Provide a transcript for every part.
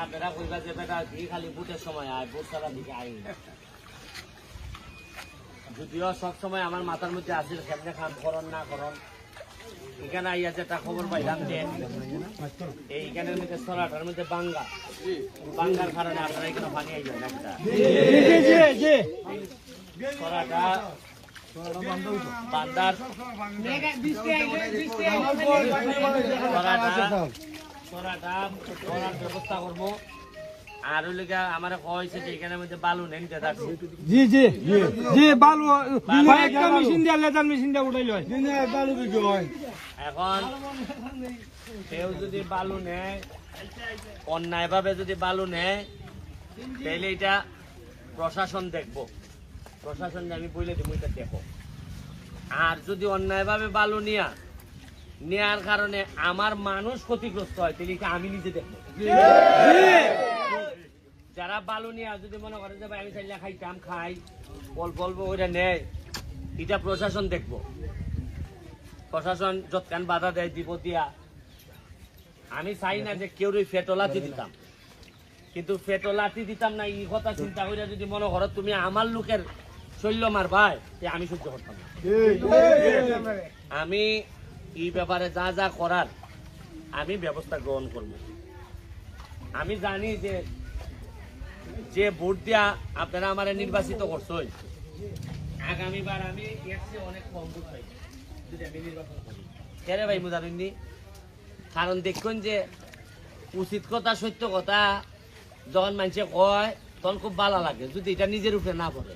আপনারা কইবা যে বেটা কি খালি বুটের সময় আয়, বুট ছাড়া দিকে আই। যদিও সব সময় আমার মাথার মধ্যে আসিল কেমনে খান করন না করন। এখানে আইয়া যেটা খবর পাইলাম যে এইখানের মধ্যে সরাটার মধ্যে বাঙ্গার কারণে আপনারা এখানে পানি আই যায় একটা সরাটা বান্দার ব্যবস্থা করবো। আর ওই লিগা আমার কইছে যে এখানের মধ্যে বালু নেন থাকছে। জি জি জি বালু একটা মেশিন দিয়ে লেজার মেশিন দিয়ে উঠাইল বালু বিক্রি হয়। এখন কেউ যদি বালু নেয় অন্যায় ভাবে যদি বালু নেয় তাহলে এটা প্রশাসন দেখবো, প্রশাসন আমি বলে দিব এটা দেখো। আর যদি অন্যায় ভাবে বালু নেয়ার কারণে আমার মানুষ ক্ষতিগ্রস্ত হয় তাহলে এটা আমি নিজে দেখবো। যারা বালু নিয়ে যদি মনে করে যে ভাই আমি চাইলে খাইতাম খাই বলবো ওইটা নেয়, এটা প্রশাসন দেখবো। প্রশাসন যৎকান বাধা দেয় দিব দিয়া। আমি চাই না যে কেউ ফেটলাতি দিতাম, কিন্তু ফেটলাতি দিতাম না এই কথা চিন্তা করে যদি মনে করো তুমি আমার লোকের শৈল্য মার ভাই আমি সহ্য করতাম না। আমি এই ব্যাপারে যা যা করার আমি ব্যবস্থা গ্রহণ করব। আমি জানি যে ভোট দিয়া আপনারা আমার নির্বাচিত করছেন, আগামীবার আমি অনেক কম ভোট পাই যদি আমি নির্বাচন করি। কেন ভাই মুজারুন্নি? কারণ দেখুন যে উচিত কথা সত্য কথা যখন মানুষে কয় তখন খুব ভালো লাগে, যদি এটা নিজের উপরে না পড়ে।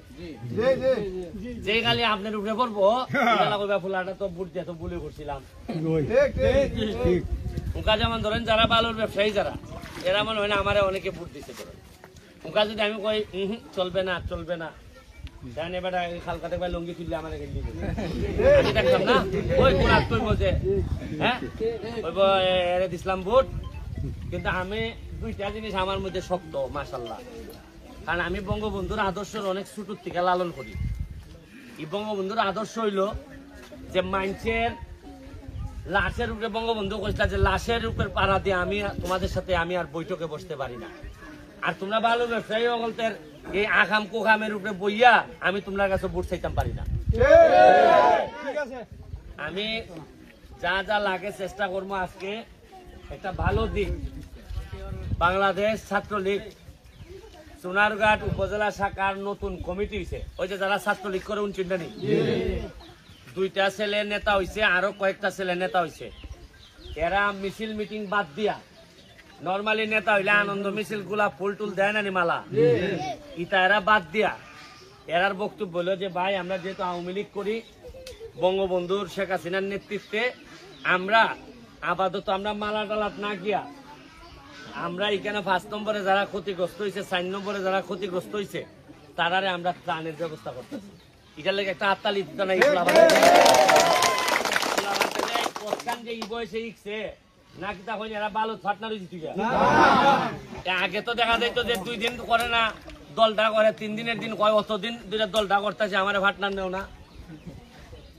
যে খালি আপনার উপরে পড়বো ফুলাটা তো ভোট দিয়ে তো বলে করছিলাম। ওকা যেমন ধরেন যারা বালুর ব্যবসায়ী যারা এরা মনে হয় না আমার অনেকে ভোট দিতে পারেন। ওকা যদি আমি কই চলবে না চলবে না জানি বেটা খালকাতে ভাই লঙ্গি তুললে আমার আমি দেখলাম না ওই কোন কইব যে হ্যাঁ এরে দিছিলাম ভোট। কিন্তু আমি দুইটা জিনিস আমার মধ্যে শক্ত মাশাআল্লাহ, কারণ আমি বঙ্গবন্ধুর আদর্শের অনেক ছোটর থেকে লালন করি। এই বঙ্গবন্ধুর আদর্শ হইল যে মানুষের লাশের উপরে বঙ্গবন্ধু কইছিল যে লাশের উপরে পাড়া দিয়ে আমি তোমাদের সাথে আমি আর বৈঠকে বসতে পারি না। আর তোমরা ভালো ব্যবসায়ী অগলতের এই আখাম কোখামের উপরে বইয়া আমি তোমার কাছে ভোট চাইতাম পারি না। আমি যা যা লাগে চেষ্টা করবো। আজকে একটা ভালো দিক, বাংলাদেশ ছাত্রলীগ সোনারঘাট উপজেলা শাখার নতুন কমিটি হয়েছে। ওই যে যারা ছাত্রলীগ করে উনচিন্তা নেই, দুইটা ছেলে নেতা হয়েছে, আরো কয়েকটা ছেলে নেতা হয়েছে। এরা মিছিল মিটিং বাদ দিয়া, নর্মালি নেতা হইলে আনন্দ মিছিল গুলা ফুল টুল দেয় না মালা, ইটা এরা বাদ দিয়া এরার বক্তব্য হলো যে ভাই আমরা যেহেতু আওয়ামী লীগ করি, বঙ্গবন্ধুর শেখ হাসিনার নেতৃত্বে আমরা আপাতত আমরা মালা টালাত না গিয়া আমরা এখানে 5 নম্বরে যারা ক্ষতিগ্রস্ত হয়েছে, 4 নম্বরে যারা ক্ষতিগ্রস্ত হয়েছে তারারে আমরা ত্রাণের ব্যবস্থা করতেছি। এটার লাগে একটা হাততালি দিতে নাই যে এই বয়সে ইকছে নাকি তখন এরা ভালো ফাটনা রয়েছে। আগে তো দেখা যাইতো যে 2 দিন করে না দলটা করে, 3 দিনের দিন কয় অতদিন দুইটা দলটা করতেছে আমার ফাটনা নেও না।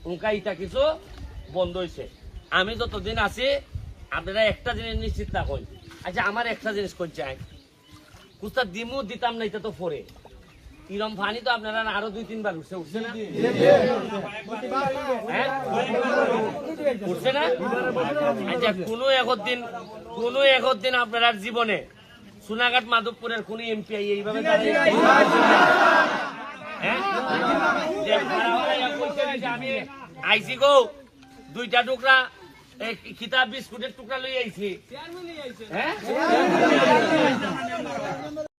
উনকা এটা কিছু বন্ধ হয়েছে। আমি যতদিন আছি আপনারা একটা জিনিস নিশ্চিত থাকুন। আচ্ছা আমার একটা জিনিস করছে কুস্তা দিমু দিতাম না, এটা তো পরে ইরম ফানি তো আপনারা আরো 2-3 বার উঠছে না উঠছে না। আচ্ছা কোনো একদিন আপনারা জীবনে সোনাঘাট মাধবপুরের কোন এমপি এইভাবে আমি আইসি গো 2টা টুকরা কিতাব বিস্কুটের টুকরা লই আইছি।